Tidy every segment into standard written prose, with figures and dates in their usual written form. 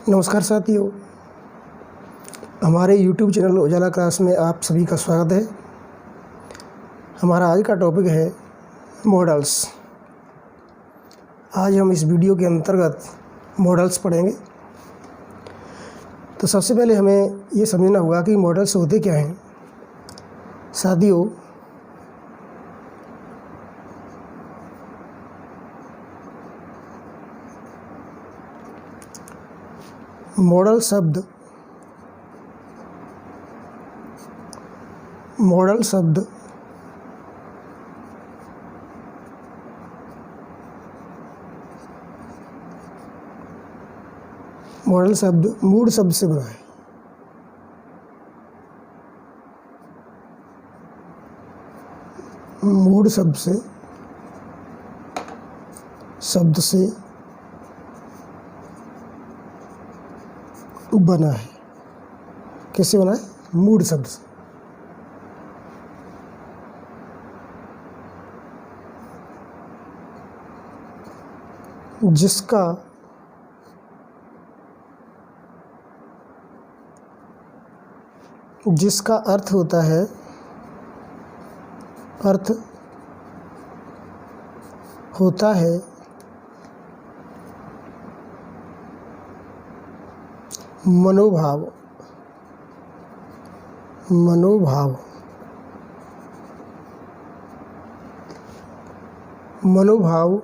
नमस्कार साथियों, हमारे YouTube चैनल उजाला क्लास में आप सभी का स्वागत है। हमारा आज का टॉपिक है मॉडल्स। आज हम इस वीडियो के अंतर्गत मॉडल्स पढ़ेंगे। तो सबसे पहले हमें ये समझना होगा कि मॉडल्स होते क्या हैं। साथियों, मॉडल शब्द मूल शब्द से बना है। मूल शब्द से बना है। कैसे बना है? मूल शब्द से। जिसका अर्थ होता है मनोभाव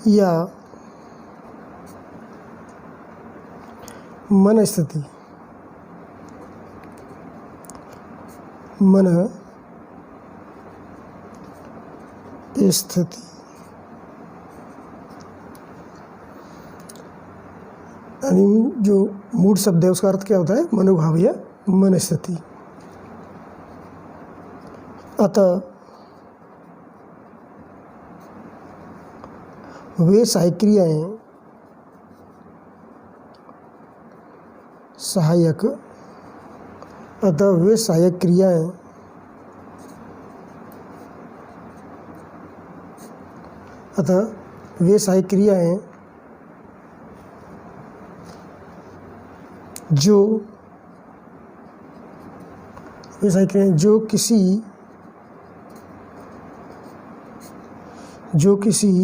या मन स्थिति। यानी जो मूड शब्द है उसका अर्थ क्या होता है? मनोभाव या मन स्थिति। अतः वे सहायक क्रियाएं जो किसी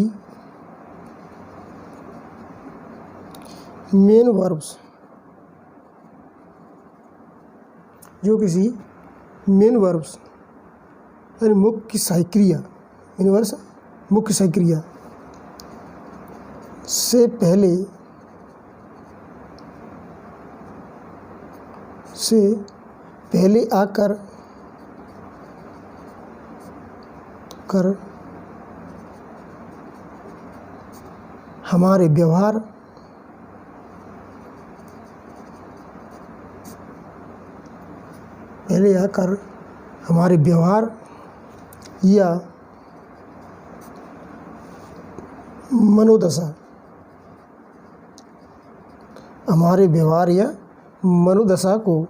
मेन वर्ब्स यानी मुख्य सहायक क्रिया से पहले आकर हमारे व्यवहार या मनोदशा को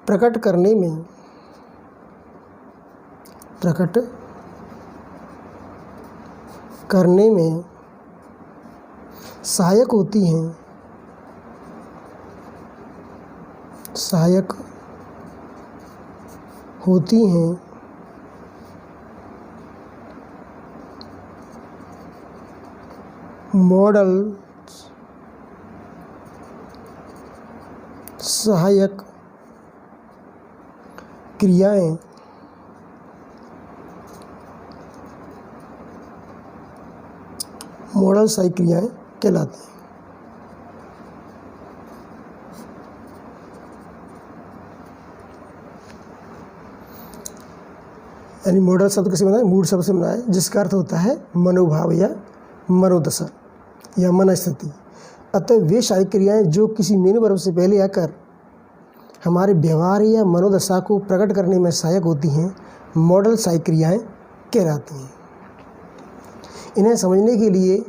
प्रकट करने में सहायक होती हैं। मॉडल सहायक क्रियाएं कहलाती हैं। यानी मॉडल शब्द कैसे बना है? मूल शब्द से बना है, जिसका अर्थ होता है मनोभाव या मनोदशा या मन स्थिति। अतः वे सहायक क्रियाएं जो किसी मेन वर्ब से पहले आकर हमारे व्यवहार या मनोदशा को प्रकट करने में सहायक होती हैं, मॉडल सहायक क्रियाएं कहलाती हैं। इन्हें समझने के लिए,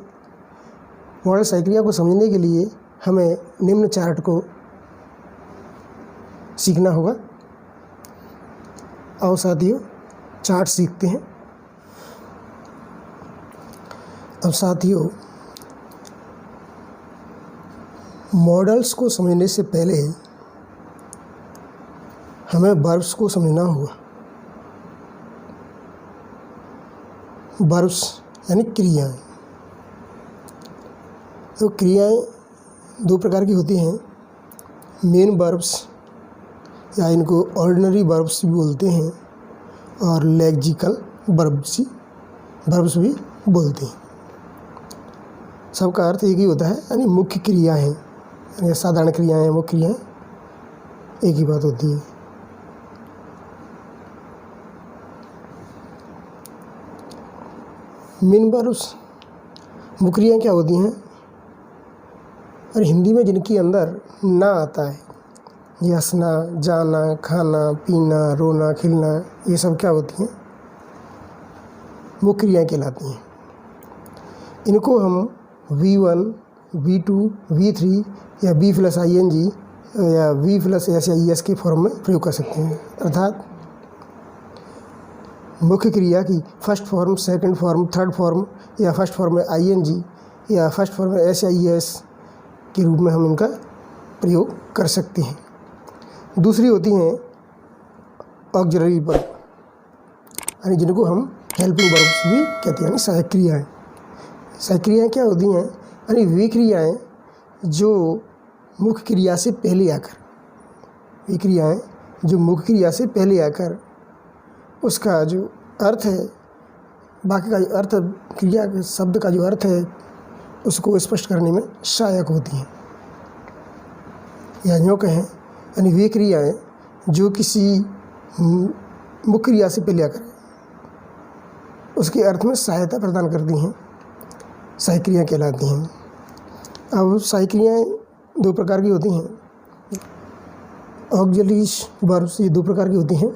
मॉडल सहायक क्रिया को समझने के लिए हमें निम्न चार्ट को सीखना होगा। आओ साथियों, चार्ट सीखते हैं। अब साथियों, मॉडल्स को समझने से पहले हमें वर्ब्स को समझना होगा। वर्ब्स यानी क्रियाएं। तो क्रियाएं दो प्रकार की होती हैं, मेन वर्ब्स या इनको ऑर्डिनरी वर्ब्स भी बोलते हैं और लेक्सिकल वर्ब्स भी बोलते हैं। सबका अर्थ एक ही होता है, यानी मुख्य क्रियाएं, यानी साधारण क्रियाएं, मुख्य क्रियाएं एक ही बात होती है। मेन वर्ब्स मुख्य क्रियाएं क्या होती हैं, और हिंदी में जिनके अंदर ना आता है, हंसना, जाना, खाना, पीना, रोना, खिलना, ये सब क्या होती हैं, मुख्य क्रियाएं कहलाती हैं। इनको हम V1, V2, V3 या V + ing या V + SIS के फॉर्म में प्रयोग कर सकते हैं। अर्थात मुख्य क्रिया की first form, second form, third form या फर्स्ट फॉर्म में ing या फर्स्ट फॉर्म में SIS के रूप में हम इनका प्रयोग कर सकते हैं। दूसरी होती हैं ऑक्सिलरी वर्ब, यानी जिनको हम हेल्पिंग वर्ब्स भी कहते हैं, यानी सहायक क्रियाएँ। सहायक क्रियाएँ क्या होती हैं, यानी वे क्रियाएँ जो मुख्य क्रिया से पहले आकर, वे क्रियाएँ जो मुख्य क्रिया से पहले आकर उसका जो अर्थ है, बाकी का जो अर्थ, क्रिया के शब्द का जो अर्थ है उसको स्पष्ट करने में सहायक होती हैं। या यूँ कहें, यानी वे क्रियाएँ जो किसी मुख्य क्रिया से पहले आकर उसके अर्थ में सहायता प्रदान करती हैं, सहायक क्रियाएँ कहलाती हैं। अब सहायक क्रियाएँ दो प्रकार की होती हैं। ऑक्सिलरीज वर्ब्स ये दो प्रकार की होती हैं,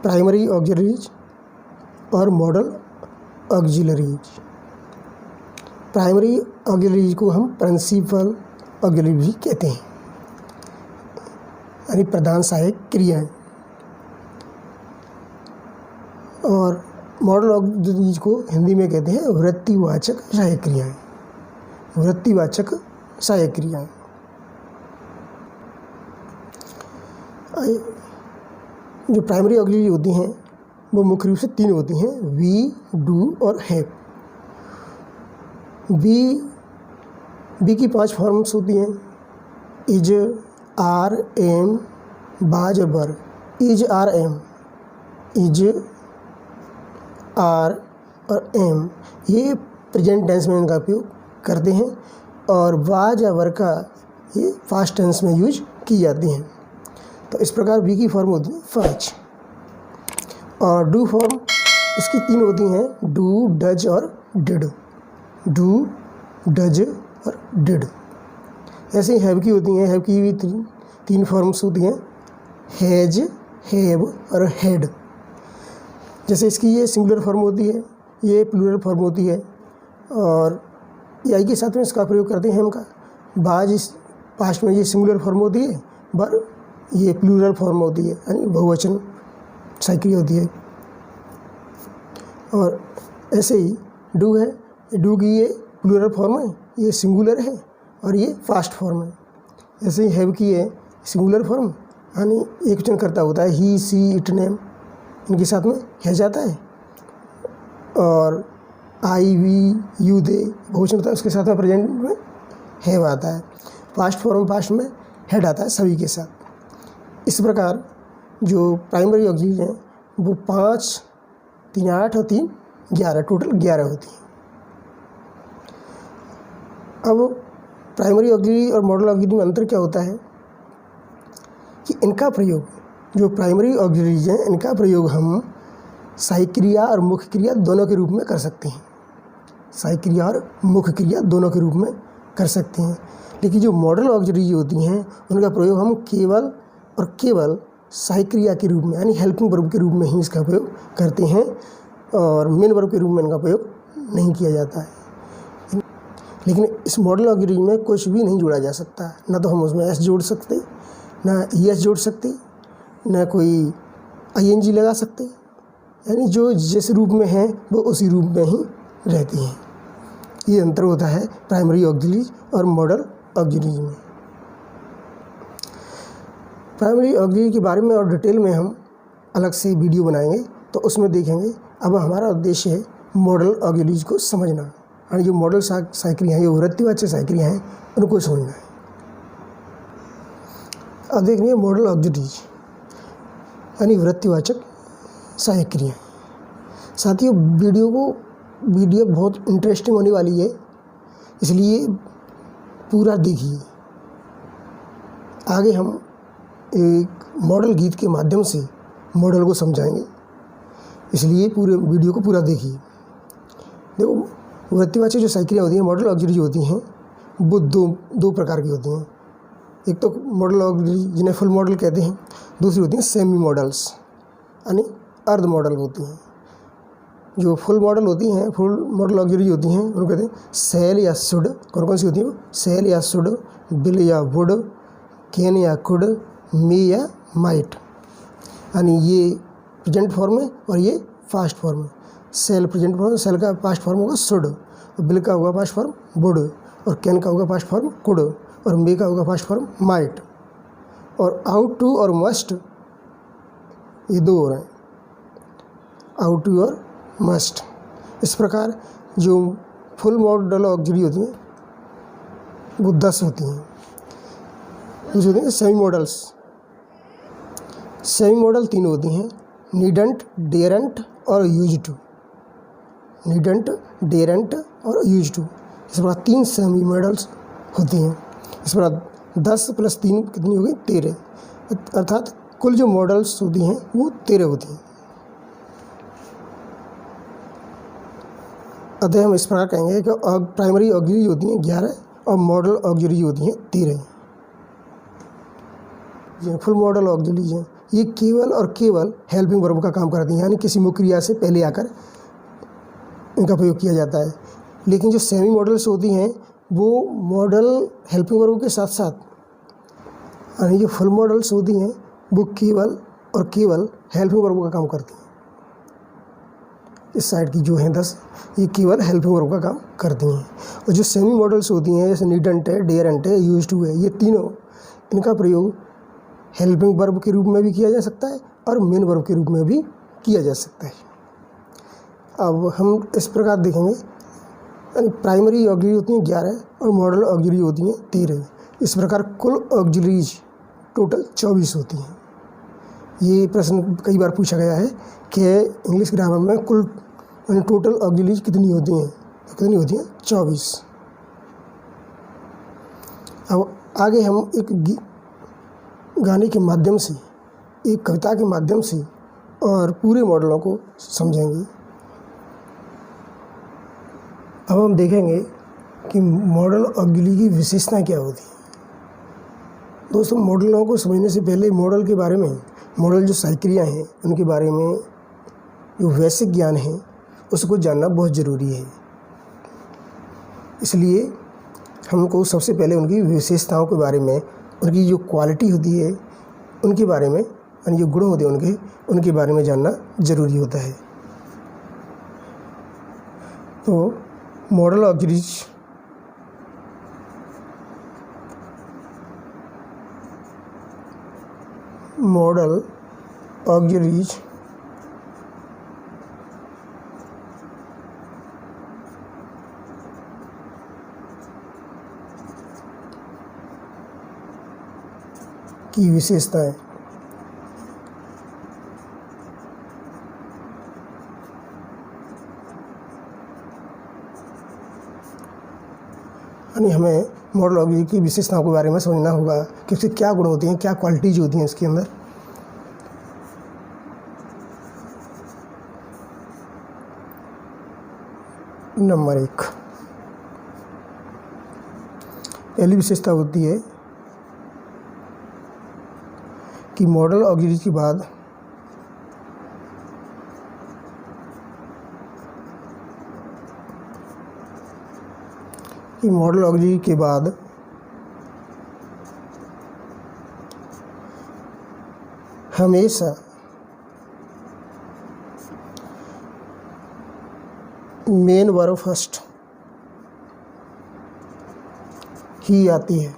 प्राइमरी ऑक्सिलरीज और मॉडल ऑक्सिलरीज। प्राइमरी ऑक्सिलरीज को हम प्रिंसिपल ऑक्सिलरी भी कहते हैं, यानी प्रधान सहायक क्रियाएँ। और मॉडल ऑक्सिलरीज को हिंदी में कहते हैं वृत्तिवाचक सहायक क्रियाएँ। वृत्तिवाचक सहायक क्रियाएँ। जो प्राइमरी ऑक्सिलरी होती हैं वो मुख्य रूप से तीन होती हैं, वी, डू और हैव। बी की 5 फॉर्म्स होती हैं, इज, आर, एम, बाज और were. Is, are, am, is, are और एम ये प्रेजेंट टेंस में इनका उपयोग करते हैं, और बाज या बर का ये पास्ट टेंस में यूज की जाती हैं। तो इस प्रकार बी की फॉर्म होती है 5। और डू फॉर्म इसकी 3 होती हैं, डू, डज और डिड। डू, डज और डिड। ऐसे ही हैव की होती हैं, हैव की भी 3 फॉर्म्स होती हैं, हैज, हैव और हैड। जैसे इसकी ये सिंगुलर फॉर्म होती है, ये प्लूरल फॉर्म होती है, और आई के साथ में इसका प्रयोग करते हैं इनका। बाज इस पास्ट में ये सिंगुलर फॉर्म होती है, बर ये प्लूरल फॉर्म होती है, यानी बहुवचन सहायक क्रिया होती है। और ऐसे ही डू है, डू की ये प्लूरल फॉर्म है, ये सिंगुलर है और ये फास्ट फॉर्म है। ऐसे ही हैव की है सिंगुलर फॉर्म, यानी एक वचन करता होता है, ही, सी, इट, नेम, इनके साथ में है जाता है। और आई, वी, यू, दे बहुवचन होता है, उसके साथ में प्रेजेंट में हैव आता है। पास्ट फॉर्म पास्ट में हेड आता है सभी के साथ। इस प्रकार जो प्राइमरी ऑक्सिलरी हैं वो 5, 3, 8 और 3, 11, टोटल 11 होती हैं। अब प्राइमरी ऑक्सिलरी और मॉडल ऑक्सिलरी में अंतर क्या होता है कि इनका प्रयोग, जो प्राइमरी ऑक्सिलरीज हैं इनका प्रयोग हम सहायक क्रिया और मुख्य क्रिया दोनों के रूप में कर सकते हैं। सहायक क्रिया और मुख्य क्रिया दोनों के रूप में कर सकते हैं। लेकिन जो मॉडल ऑक्सिलरी होती हैं उनका प्रयोग हम केवल और केवल सहायक क्रिया के रूप में, यानी हेल्पिंग वर्ब के रूप में ही इसका प्रयोग करते हैं, और मेन वर्ब के रूप में इनका प्रयोग नहीं किया जाता है। लेकिन इस मॉडल ऑक्सिलरी में कुछ भी नहीं जोड़ा जा सकता, ना तो हम उसमें एस जोड़ सकते, ना ES जोड़ सकते, ना कोई ING लगा सकते, यानी जो जिस रूप में है वो उसी रूप में ही रहती हैं। ये अंतर होता है प्राइमरी ऑक्सिलरी और मॉडल ऑक्सिलरी में। प्राइमरी ऑक्सिलरी के बारे में और डिटेल में हम अलग से वीडियो बनाएंगे, तो उसमें देखेंगे। अब हमारा उद्देश्य है मॉडल ऑक्सिलरीज को समझना, यानी जो मॉडल सहायक्रियाँ हैं, जो वृत्तिवाचक सहायक्रियाँ हैं, उनको समझना है। अब देखिए मॉडल ऑक्सिलरीज यानी वृत्तिवाचक सहायक्रियाँ। साथियों, वीडियो बहुत इंटरेस्टिंग होने वाली है, इसलिए पूरा देखिए। आगे हम एक मॉडल गीत के माध्यम से मॉडल को समझाएंगे, इसलिए पूरे वीडियो को पूरा देखिए। देखो, वृत्तिवाचक जो सहायक्रियाँ होती हैं, मॉडल ऑक्सिलरी जो होती हैं, वो दो प्रकार की होती हैं। एक तो मॉडल ऑक्सिलरी जिन्हें फुल मॉडल कहते हैं, दूसरी होती हैं सेमी मॉडल्स यानी अर्ध मॉडल होती हैं। जो फुल मॉडल होती हैं, फुल मॉडल ऑक्सिलरी होती हैं, उनको कहते हैं सेल या सुड। कौन कौन सी होती हैं? सेल या सुड, बिल या वुड, कैन या कुड, मे या माइट। यानी ये प्रेजेंट फॉर्म है और ये पास्ट फॉर्म है। सेल प्रेजेंट फॉर्म, सेल का पास्ट फॉर्म होगा सुड, और बिल का होगा पास्ट फॉर्म वुड, और कैन का होगा पास्ट फॉर्म कुड, और मे का होगा पास्ट फॉर्म माइट। और आउट टू और मस्ट, ये दो हो रहे हैं, आउट टू और मस्ट। इस प्रकार जो फुल मॉडल ऑक्सिलरी होती हैं वो 10 होती हैं। दूसरी होती हैं सेमी मॉडल्स। सेमी मॉडल 3 होती हैं, नीडेंट, डेरेंट और यूज टू। नीडेंट, डेरेंट और यूज टू, इस प्रकार 3 सेमी मॉडल्स होती हैं। इस प्रकार 10 + 3 कितनी हो गई? 13। अर्थात कुल जो मॉडल्स होती हैं वो 13 होती हैं। अतः हम इस प्रकार कहेंगे कि प्राइमरी ऑक्सिलरी होती हैं 11 और मॉडल ऑक्सिलरी होती हैं 13। फुल मॉडल ऑक्सिलरी हैं, ये केवल और केवल हेल्पिंग वर्ब का काम करती हैं, यानी किसी मुख्य क्रिया से पहले आकर इनका प्रयोग किया जाता है। लेकिन जो सेमी मॉडल्स होती हैं वो मॉडल हेल्पिंग वर्ब के साथ साथ, यानी जो फुल मॉडल्स होती हैं वो केवल और केवल हेल्पिंग वर्ब का काम करती हैं। इस साइड की जो हैं 10, ये केवल हेल्पिंग वर्ब का काम करती हैं। और जो सेमी मॉडल्स होती हैं, जैसे नीडेंट है, डेरेंट है, यूज टू है, ये तीनों, इनका प्रयोग हेल्पिंग वर्ब के रूप में भी किया जा सकता है और मेन वर्ब के रूप में भी किया जा सकता है। अब हम इस प्रकार देखेंगे, प्राइमरी ऑक्सिलरी होती हैं 11 और मॉडल ऑक्सिलरी होती हैं 13। इस प्रकार कुल ऑक्सिलरीज टोटल 24 होती हैं। ये प्रश्न कई बार पूछा गया है कि इंग्लिश ग्रामर में कुल टोटल ऑक्सिलरीज कितनी होती हैं? तो कितनी होती हैं? 24। अब आगे हम एक गाने के माध्यम से, एक कविता के माध्यम से और पूरे मॉडलों को समझेंगे। अब हम देखेंगे कि मॉडल ऑक्सिलरी की विशेषताएं क्या होती हैं। दोस्तों, मॉडलों को समझने से पहले मॉडल के बारे में, मॉडल जो सहायक्रियाँ हैं उनके बारे में जो वैश्विक ज्ञान है उसको जानना बहुत ज़रूरी है। इसलिए हमको सबसे पहले उनकी विशेषताओं के बारे में, उनकी जो क्वालिटी होती है उनके बारे में, यानी जो गुण होते हैं उनके बारे में जानना ज़रूरी होता है। तो मॉडल ऑक्सिलरीज की विशेषताएं। यानी हमें मॉडल ऑक्सिलरी की विशेषताओं के बारे में समझना होगा कि उसके क्या गुण होते हैं, क्या क्वालिटीज होती हैं इसके अंदर। नंबर 1, पहली विशेषता होती है कि मॉडल ऑक्सिलरी के बाद हमेशा मेन वर्ब फर्स्ट ही आती है।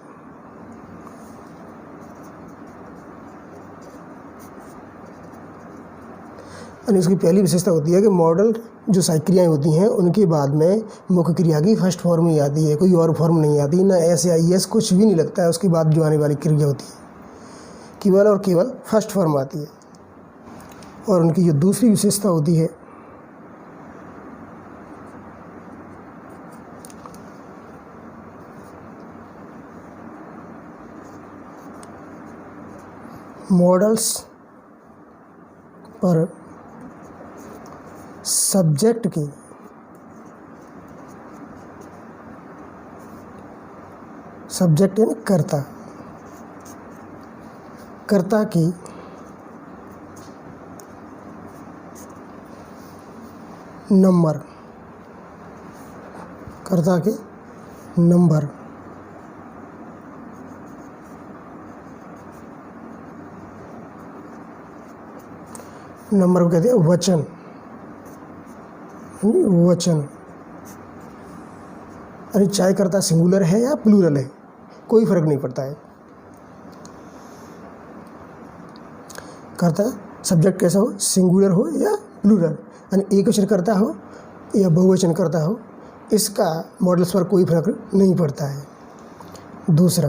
यानी उसकी पहली विशेषता होती है कि मॉडल जो सहायक क्रियाएँ होती हैं उनके बाद में मुख्य क्रिया की फर्स्ट फॉर्म ही आती है, कोई और फॉर्म नहीं आती, ना एस या ई एस कुछ भी नहीं लगता है उसके बाद जो आने वाली क्रिया होती है, केवल और केवल फर्स्ट फॉर्म आती है। और उनकी जो दूसरी विशेषता होती है मॉडल्स पर सब्जेक्ट की सब्जेक्ट यानी कर्ता की नंबर को कहते हैं वचन अरे चाहे कर्ता सिंगुलर है या प्लूरल है कोई फर्क नहीं पड़ता है। कर्ता सब्जेक्ट कैसा हो, सिंगुलर हो या प्लूरल, यानी एक वचन करता हो या बहुवचन करता हो, इसका मॉडल्स पर कोई फर्क नहीं पड़ता है। दूसरा,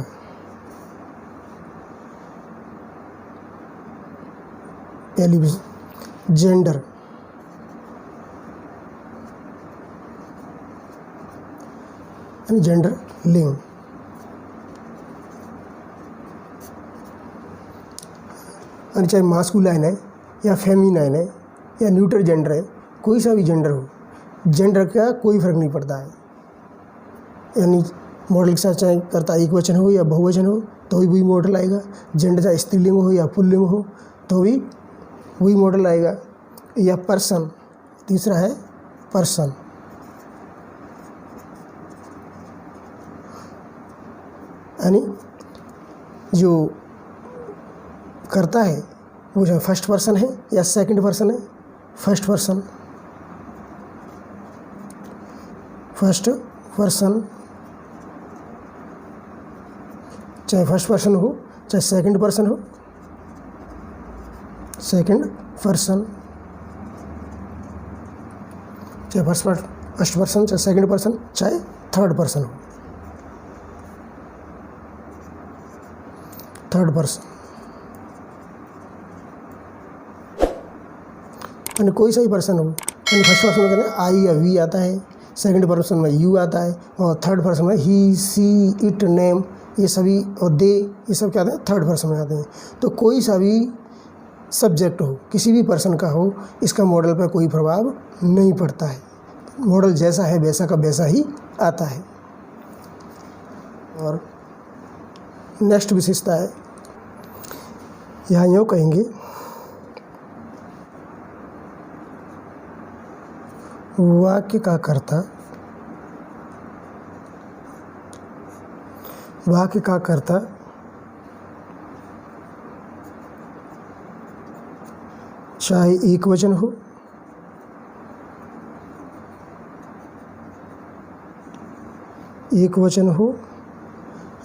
पहली जेंडर, यानी जेंडर लिंग, यानी चाहे मास्कुलाइन है या फेमिनाइन है या न्यूट्रल जेंडर है, कोई सा भी जेंडर हो, जेंडर का कोई फर्क नहीं पड़ता है। यानी मॉडल के साथ चाहे कर्ता एक वचन हो या बहुवचन हो तो भी वही मॉडल आएगा, जेंडर चाहे स्त्रीलिंग हो या पुल्लिंग हो तो भी वही मॉडल आएगा। या पर्सन, तीसरा है पर्सन, यानी जो करता है वो जो फर्स्ट पर्सन है या सेकंड पर्सन है, फर्स्ट पर्सन चाहे फर्स्ट पर्सन हो चाहे सेकंड पर्सन हो, सेकंड पर्सन चाहे फर्स्ट पर्सन चाहे सेकंड पर्सन चाहे थर्ड पर्सन हो, थर्ड पर्सन यानी कोई सा ही पर्सन हो। यानी फर्स्ट पर्सन में आई या वी आता है, सेकंड पर्सन में यू आता है और थर्ड पर्सन में ही, सी, इट, नेम, ये सभी और दे, ये सब क्या आते हैं, थर्ड पर्सन में आते हैं। तो कोई सा भी सब्जेक्ट हो, किसी भी पर्सन का हो, इसका मॉडल पर कोई प्रभाव नहीं पड़ता है, मॉडल जैसा है वैसा का वैसा ही आता है। और नेक्स्ट विशेषता है, यहाँ यूँ कहेंगे, वाक्य का कर्ता चाहे एक वचन हो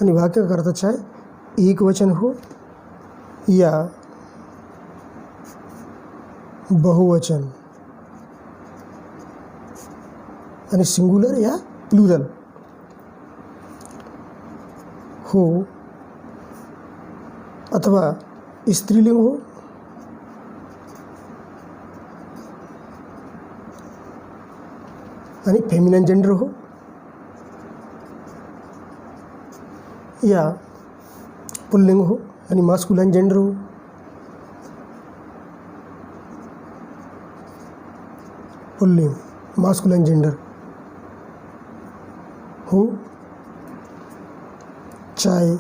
यानी वाक्य का कर्ता चाहे एक वचन हो या बहुवचन, यानी सिंगुलर या प्लूरल हो अथवा स्त्रीलिंग हो यानी फेमिनिन जेंडर हो या पुल्लिंग हो यानी मास्कुलाइन जेंडर हो, पुल्लिंग मास्कुलाइन जेंडर हो, चाहे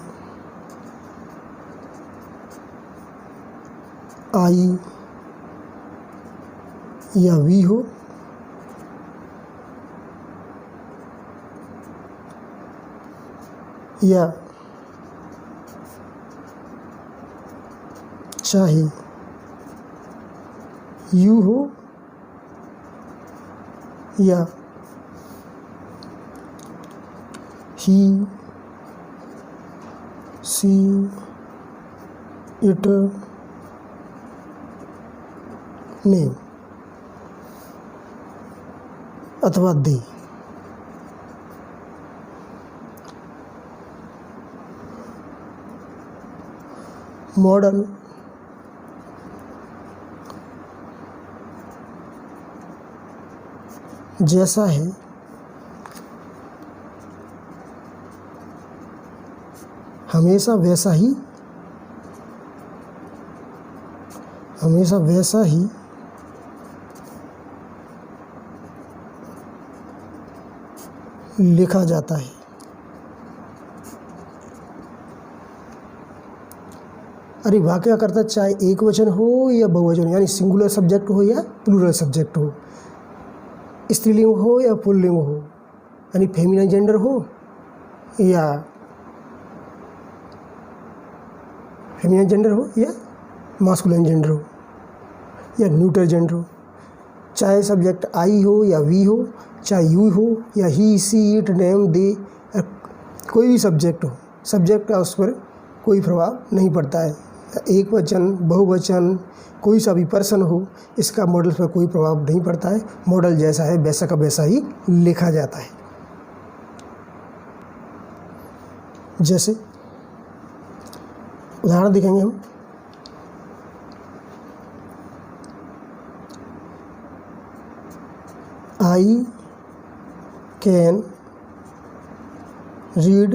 आई या वी हो या चाहे यू हो या ही, सी, इट, नेम, अथवा दे। मॉडल जैसा है हमेशा वैसा ही लिखा जाता है। अरे वाह, क्या करता है, चाहे एक वचन हो या बहुवचन हो, यानी सिंगुलर सब्जेक्ट हो या प्लूरल सब्जेक्ट हो, स्त्रीलिंग हो या पुल्लिंग हो, यानी फेमिनिन जेंडर हो या मास्कुलिन जेंडर हो या न्यूट्रल जेंडर हो, चाहे सब्जेक्ट आई हो या वी हो, चाहे यू हो या ही, सी, इट, नेम, दे, कोई भी सब्जेक्ट हो, सब्जेक्ट का उस पर कोई प्रभाव नहीं पड़ता है। एक वचन, बहुवचन, कोई सा भी पर्सन हो, इसका मॉडल पर कोई प्रभाव नहीं पड़ता है। मॉडल जैसा है वैसा का वैसा ही लिखा जाता है। जैसे उदाहरण देखेंगे हम, I can read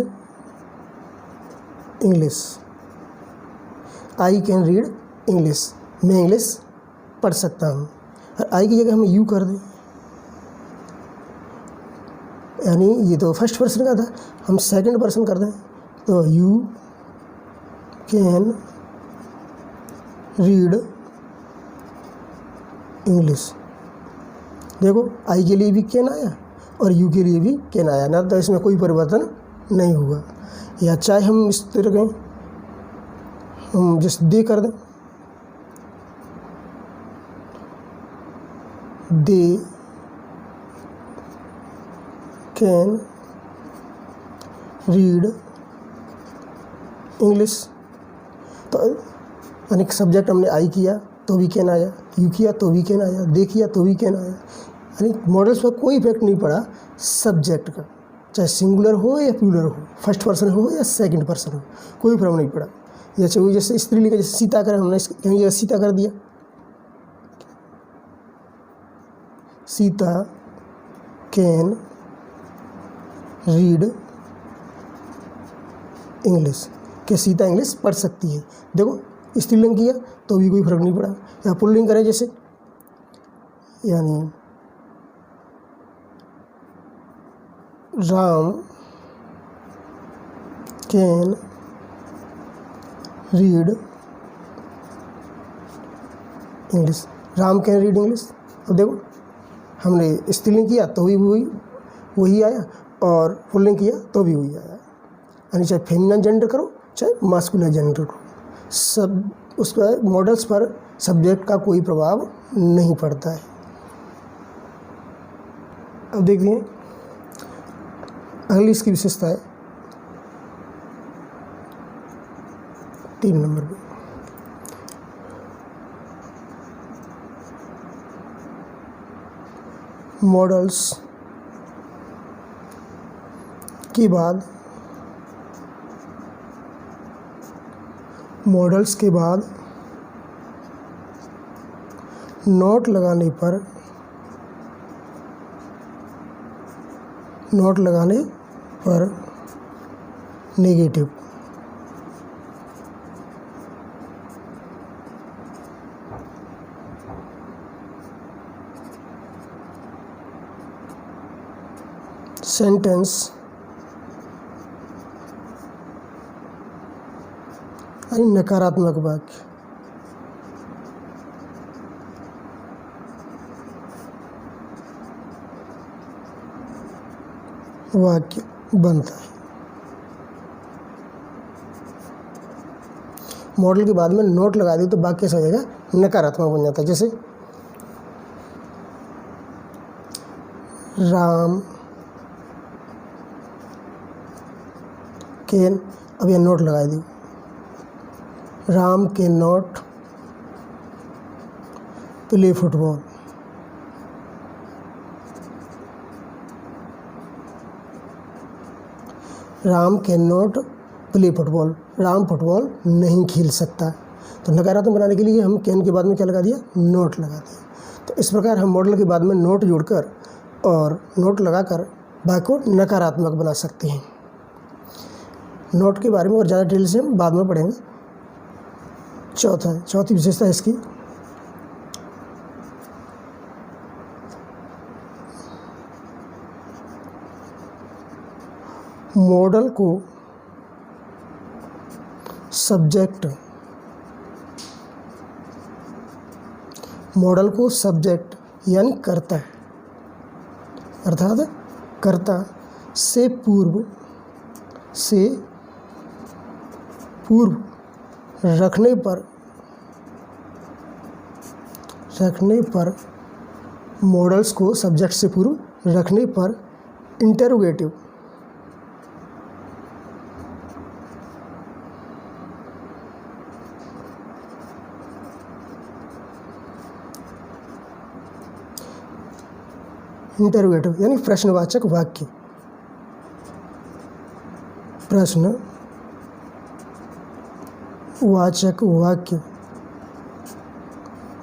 English. I can read English, मैं इंग्लिश पढ़ सकता हूँ। और आई की जगह हम यू कर दें, यानी ये तो फर्स्ट पर्सन का था, हम सेकंड पर्सन कर दें तो यू कैन रीड इंग्लिश। देखो, आई के लिए भी कैन आया और यू के लिए भी कैन आया ना, तो इसमें कोई परिवर्तन नहीं हुआ। या चाहे हम इस तरह के हम जैसे दे कर दें, दे कैन रीड इंग्लिश। तो यानी सब्जेक्ट हमने आई किया तो भी कैन आया, यू किया तो भी कैन आया, दे किया तो भी कैन आया, यानी मॉडल्स पर कोई इफेक्ट नहीं पड़ा सब्जेक्ट का, चाहे सिंगुलर हो या प्लूरल हो, फर्स्ट पर्सन हो या सेकंड पर्सन हो, कोई प्रॉब्लम नहीं पड़ा। या चाहे जैसे स्त्रीलिंग का, जैसे सीता कर, हमने कहीं जगह सीता कर दिया, सीता कैन रीड इंग्लिश, कि सीता इंग्लिश पढ़ सकती है। देखो, स्त्रीलिंग किया तो भी कोई फर्क नहीं पड़ा। या पुल्लिंग करें जैसे, यानी Ram can read English, Ram can read English. अब देखो, हमने स्त्रीलिंग किया तो भी वही आया और पुल्लिंग किया तो भी वही आया, यानी चाहे फेमिनिन जेंडर करो चाहे मास्कुलिन जेंडर करो, सब उसका मॉडल्स पर सब्जेक्ट का कोई प्रभाव नहीं पड़ता है। अब देखिए अगली इसकी विशेषता है 3 नंबर पे, मॉडल्स के बाद नोट लगाने पर नेगेटिव। सेंटेंस यानी नकारात्मक वाक्य बनता है। मॉडल के बाद में नोट लगा दी तो वाक्य कैसा हो जाएगा, नकारात्मक बन जाता है। जैसे राम कैन, अब यह नोट लगा दी, Ram can not play football. Ram can not play football, Ram football नहीं खेल सकता। तो नकारात्मक बनाने के लिए हम कैन के बाद में क्या लगा दिया, नॉट लगा दिया। तो इस प्रकार हम मॉडल के बाद में नोट जोड़कर और नोट लगाकर वाक्य को नकारात्मक बना सकते हैं। नोट के बारे में और ज़्यादा डिटेल से हम बाद में पढ़ेंगे। चौथी विशेषता इसकी मॉडल को सब्जेक्ट यानी कर्ता, अर्थात कर्ता से पूर्व रखने पर मॉडल्स को सब्जेक्ट से पूर्व रखने पर इंटरोगेटिव यानी प्रश्नवाचक वाक्य, प्रश्नवाचक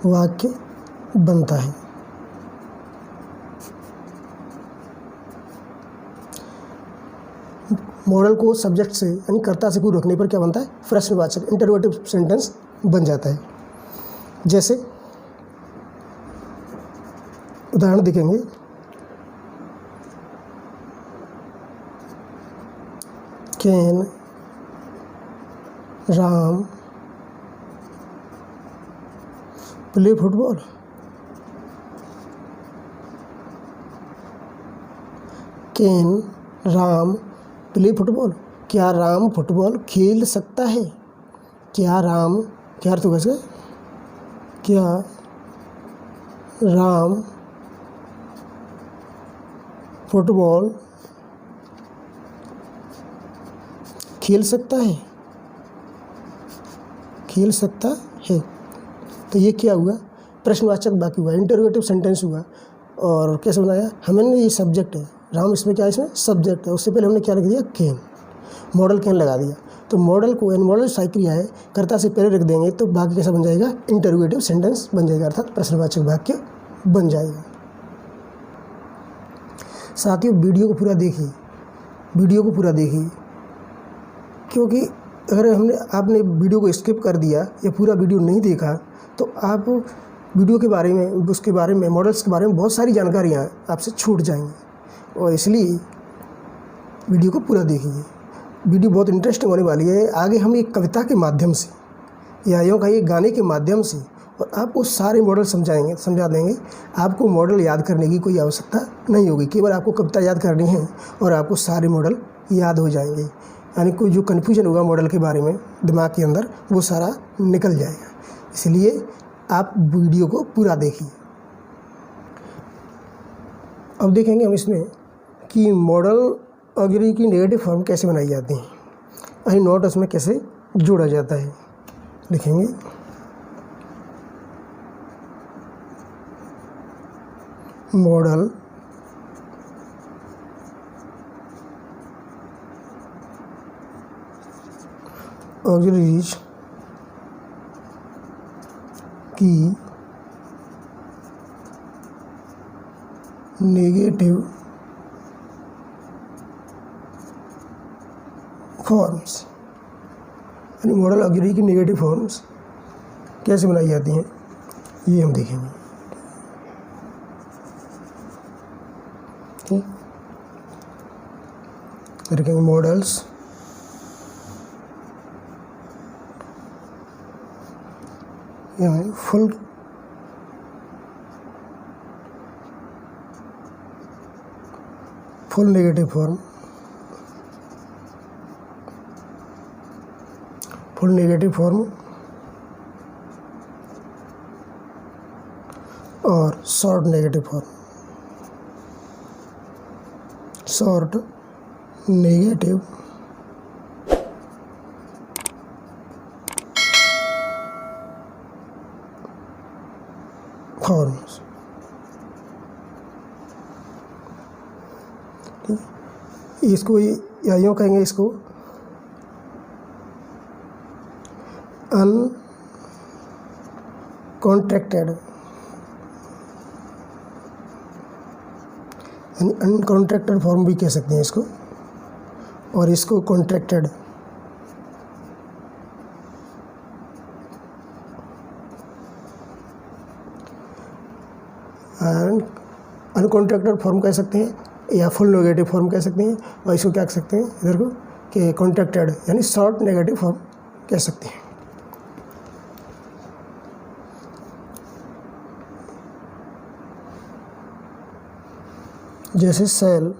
वाक्य बनता है। मॉडल को सब्जेक्ट से यानी कर्ता से पूर्व रखने पर क्या बनता है, प्रश्नवाचक इंटरोगेटिव सेंटेंस बन जाता है। जैसे उदाहरण देखेंगे, can Ram play football, can Ram play football, क्या राम फुटबॉल खेल सकता है। क्या राम, क्या अर्थ होगा इसका, क्या राम फुटबॉल खेल सकता है। तो ये क्या हुआ, प्रश्नवाचक वाक्य हुआ, इंटरोगेटिव सेंटेंस हुआ। और कैसे बनाया हमने, ये सब्जेक्ट है, राम इसमें क्या है, इसमें सब्जेक्ट है। उससे पहले हमने क्या लिख दिया, कैन, मॉडल कैन लगा दिया। तो मॉडल को मॉडल सहायक क्रिया है, कर्ता से पहले रख देंगे तो वाक्य कैसा बन जाएगा, इंटरोगेटिव सेंटेंस बन जाएगा, अर्थात प्रश्नवाचक वाक्य बन जाएगा। साथियों वीडियो को पूरा देखिए, क्योंकि अगर आपने वीडियो को स्किप कर दिया या पूरा वीडियो नहीं देखा तो आप वीडियो के बारे में, उसके बारे में, मॉडल्स के बारे में बहुत सारी जानकारियाँ आपसे छूट जाएंगी। और इसलिए वीडियो को पूरा देखिए, वीडियो बहुत इंटरेस्टिंग होने वाली है। आगे हम एक कविता के माध्यम से या यूँ कहिए गाने के माध्यम से और आपको सारे मॉडल समझा देंगे। आपको मॉडल याद करने की कोई आवश्यकता नहीं होगी, केवल आपको कविता याद करनी है और आपको सारे मॉडल याद हो जाएंगे। यानी कोई जो कन्फ्यूजन होगा मॉडल के बारे में दिमाग के अंदर, वो सारा निकल जाएगा। इसलिए आप वीडियो को पूरा देखिए। अब देखेंगे हम इसमें कि मॉडल ऑक्सिलरी की नेगेटिव फॉर्म कैसे बनाई जाती हैं, यानी नोट उसमें कैसे जोड़ा जाता है। लिखेंगे मॉडल ऑक्सिलरीज की नेगेटिव फॉर्म्स, यानी मॉडल ऑक्सिलरी की नेगेटिव फॉर्म्स कैसे बनाई जाती हैं, ये हम देखेंगे। देखेंगे मॉडल्स यहाँ full negative form, full negative form और short negative form, short negative forms. इसको या यूँ कहेंगे इसको अनकॉन्ट्रैक्टेड, यानी अनकॉन्ट्रैक्टेड फॉर्म भी कह सकते हैं इसको, और इसको कॉन्ट्रैक्टेड। एंड अनकॉन्ट्रैक्टेड फॉर्म कह सकते हैं या फुल नेगेटिव फॉर्म कह सकते हैं, और इसको क्या कह सकते हैं इधर को कि कॉन्ट्रैक्टेड यानी शॉर्ट नेगेटिव फॉर्म कह सकते हैं। जैसे सेल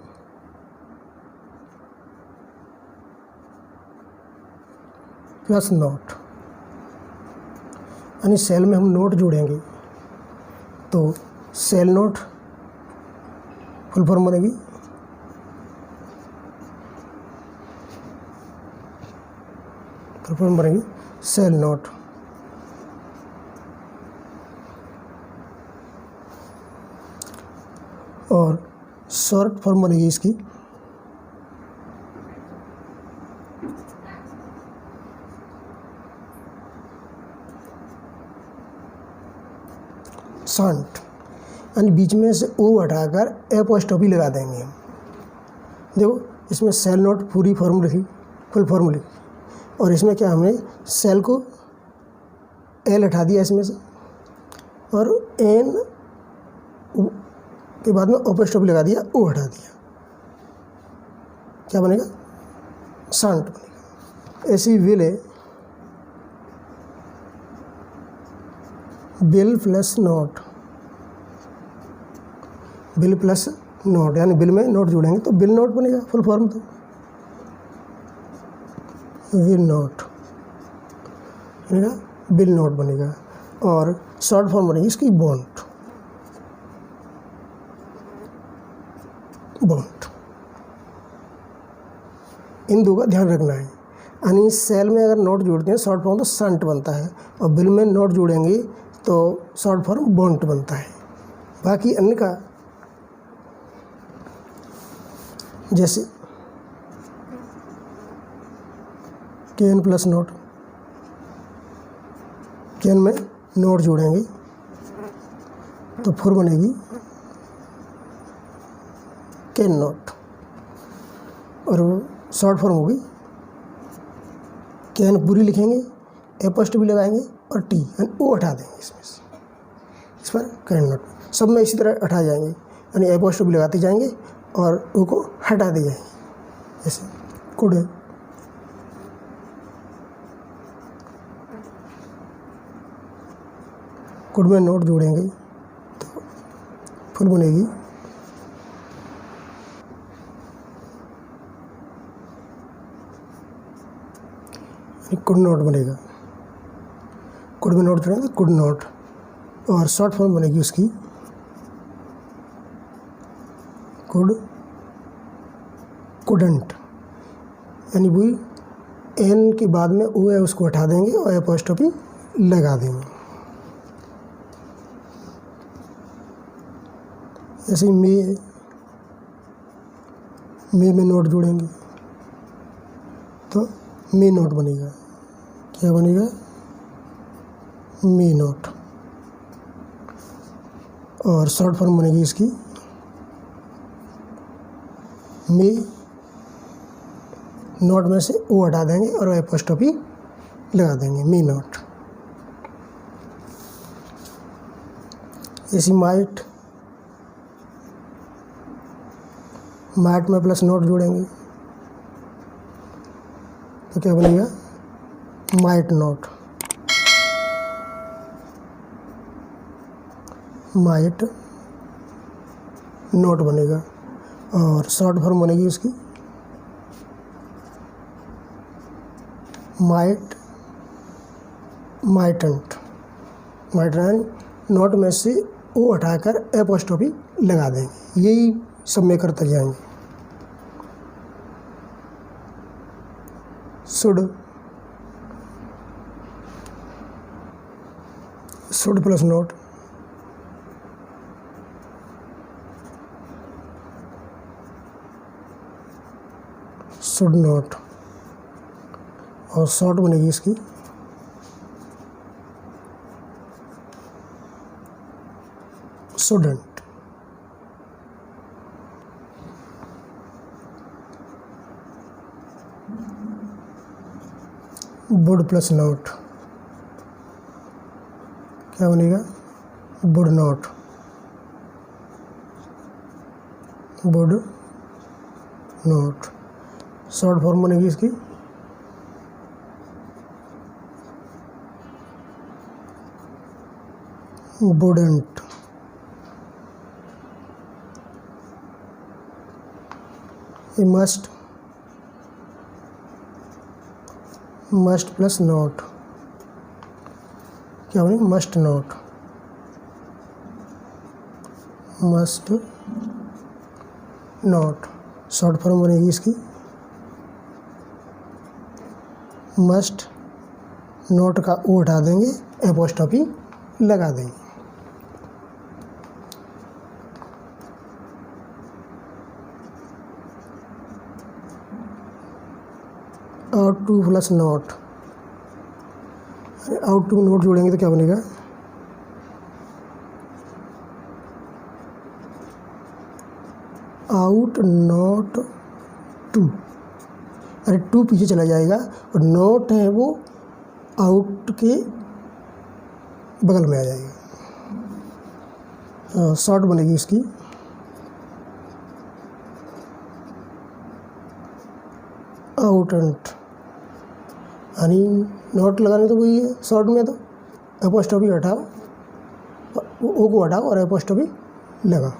प्लस नोट, यानी सेल में हम नोट जोड़ेंगे तो सेल नोट फुल फॉर्म बनेगी, फुल फॉर्म बनेगी सेल नोट। और शॉर्ट फॉर्म बनेगी इसकी शांट, यानी बीच में से ओ हटाकर एपोस्ट्रोफी लगा देंगे हम। देखो इसमें सेल नोट पूरी फॉर्म लिखी, फुल फॉर्म लिखी, और इसमें क्या हमने सेल को एल हटा दिया इसमें से, और एन के बाद में एपोस्ट्रोफी लगा दिया, ओ हटा दिया, क्या बनेगा शांट बनेगा। ऐसी विल है bill plus note, bill plus note, यानी बिल में नोट जोड़ेंगे तो बिल नोट बनेगा फुल फॉर्म, तो विल नोट बनेगा, बिल नोट बनेगा। और शॉर्ट फॉर्म बनेगी इसकी बॉन्ड, बॉन्ड। इन दो का ध्यान रखना है, यानी सेल में अगर नोट जोड़ते हैं शॉर्ट फॉर्म तो शंट बनता है, और बिल में नोट जोड़ेंगे तो शॉर्ट फॉर्म बॉन्ड बनता है। बाकी अन्य का जैसे केन प्लस नोट, केन में नोट जोड़ेंगे तो फुल बनेगी केन नोट, और वो शॉर्ट फॉर्म होगी कैन पूरी लिखेंगे, एपोस्ट्रोफी लगाएंगे और टी यानी ओ हटा देंगे इसमें से, इस पर कैन नोट। सब में इसी तरह हटा जाएंगे, यानी एपोस्ट्रोफी लगाते जाएंगे और ओ को हटा दे जाएंगे। जैसे कुड, कुड में नोट जोड़ेंगे तो फुल बनेगी कुड नोट बनेगा, कुड में नोट जोड़ेंगे तो कुड नोट, और शॉर्ट फॉर्म बनेगी उसकी कुड, कुडंट, यानी वही एन के बाद में ओ है उसको हटा देंगे और एपोस्ट्रोफी लगा देंगे। ऐसे ही मे में नोट जोड़ेंगे तो मे नोट बनेगा, क्या बनेगा मे नोट, और शॉर्ट फॉर्म बनेगी इसकी मे नोट में से ओ हटा देंगे और एपोस्ट्रोफी लगा देंगे, मे नोट। जैसी माइट, माइट में प्लस नोट जोड़ेंगे तो क्या बनेगा माइट नोट, माइट नोट बनेगा, और शॉर्ट फॉर्म बनेगी उसकी माइट, माइटेंट, माइटेंट नोट में से ओ हटाकर एपोस्ट्रोफी लगा देंगे। यही सब में करते जाएंगे। Should, should plus note, should not, और शॉर्ट बनेगी इसकी शुडंट। वुड प्लस नॉट क्या बनेगा? Would not, would not. Short form बनेगी इसकी wouldn't. Must, must plus not क्या बनेगी? Must not, must not. Short form बनेगी इसकी मस्ट, नॉट का ओ हटा देंगे, एपोस्ट्रोफी लगा देंगे। Ought to plus not, ought to not जोड़ेंगे तो क्या बनेगा? Ought not to. अरे टू पीछे चला जाएगा और नॉट है वो आउट के बगल में आ जाएगा। शॉर्ट बनेगी इसकी आउटेंट, यानी नॉट लगाने तो वही है शॉर्ट में, तो एपोस्ट्रोफी हटाओ, ओ को हटाओ और एपोस्ट्रोफी लगाओ।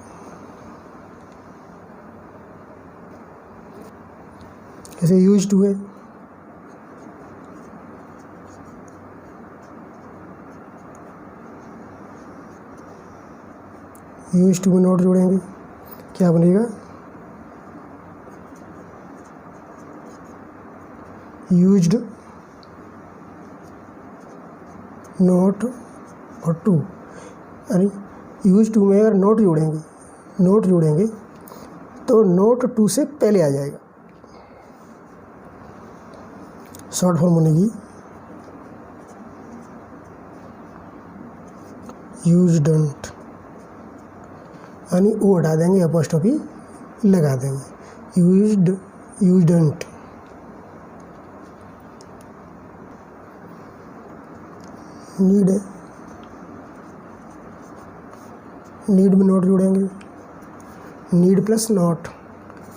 जैसे यूज टू है, यूज टू में नॉट जोड़ेंगे क्या बनेगा? यूज्ड नॉट और टू, यानी यूज टू में अगर नॉट जोड़ेंगे तो नॉट टू से पहले आ जाएगा। शॉर्ट फॉर्म बनेगी यूज्डंट, यानी ओ हटा देंगे, एपोस्ट्रोफी लगा देंगे। Used, usedn't. नीड है, नीड में नॉट जोड़ेंगे, नीड प्लस नॉट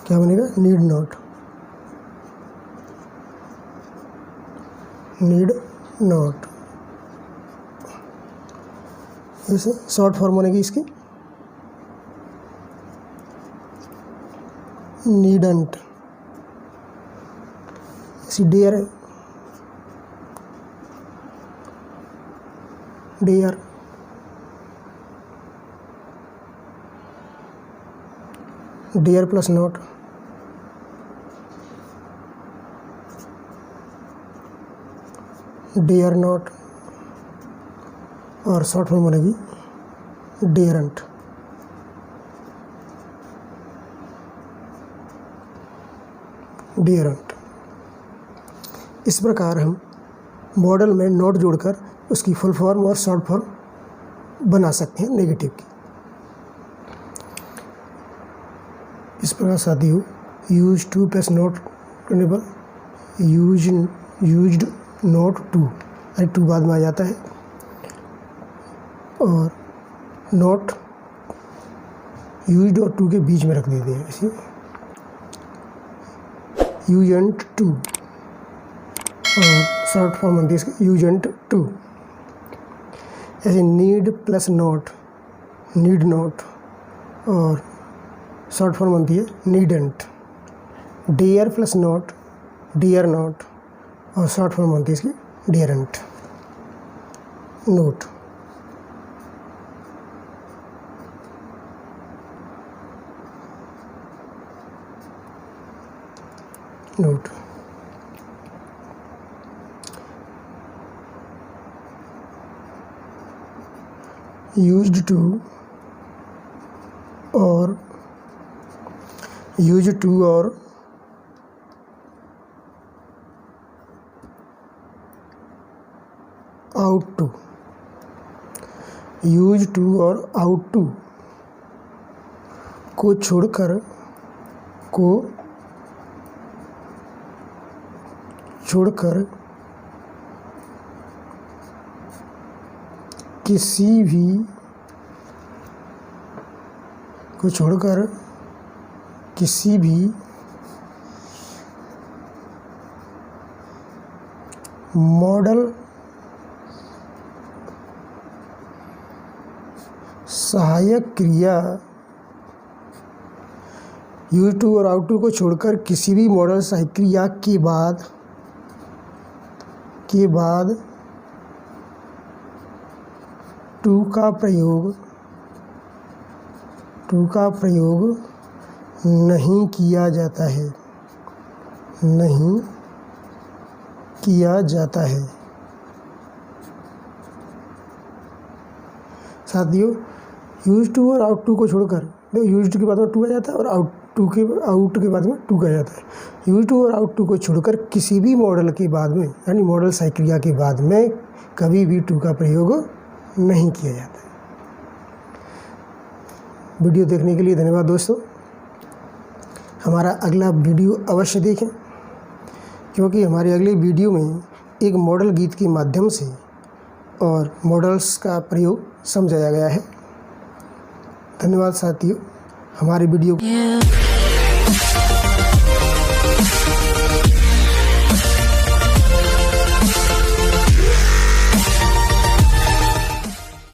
क्या बनेगा? Need not, need not. ऐसे शॉर्ट फॉर्म बनेगी इसकी नीडंट। ऐसी डेयर है, dare, dare plus not dare not, और शॉर्ट फॉर्म बनेगी डेयरंट। डेयरंट। इस प्रकार हम मॉडल में नॉट जोड़कर उसकी फुल फॉर्म और शॉर्ट फॉर्म बना सकते हैं नेगेटिव की। इस प्रकार साथियों यूज टू प्लस नॉट करने पर यूज्ड नॉट टू, अरे टू बाद में आ जाता है, और नॉट यूज्ड और टू के बीच में रख देते हैं ऐसे यूजेंट टू, और शॉर्ट फॉर्म बनती है इसकी यूजेंट टू। ऐसे need plus not, need not, और शॉर्ट फॉर्म बनती है needn't. Dare plus not, dare not, और शॉर्ट फॉर्म बनती है इसकी daren't. Note, note. Used to और यूज टू और आउट टू, यूज टू और आउट टू को छोड़कर किसी भी मॉडल सहायक क्रिया, यूज टू और आउट टू को छोड़कर किसी भी मॉडल सहायक क्रिया के बाद टू का प्रयोग नहीं किया जाता है। साथियों, यूज टू और आउट टू को छोड़कर, देखो यूज टू के बाद में टू आ जाता है और आउट के बाद में टू आ जाता है। यूज टू और आउट टू को छोड़कर किसी भी मॉडल के बाद में, यानी मॉडल सहायक क्रिया के बाद में कभी भी टू का प्रयोग नहीं किया जाता है। वीडियो देखने के लिए धन्यवाद दोस्तों। हमारा अगला वीडियो अवश्य देखें, क्योंकि हमारे अगले वीडियो में एक मॉडल गीत के माध्यम से और मॉडल्स का प्रयोग समझाया गया है। धन्यवाद साथियों, हमारे वीडियो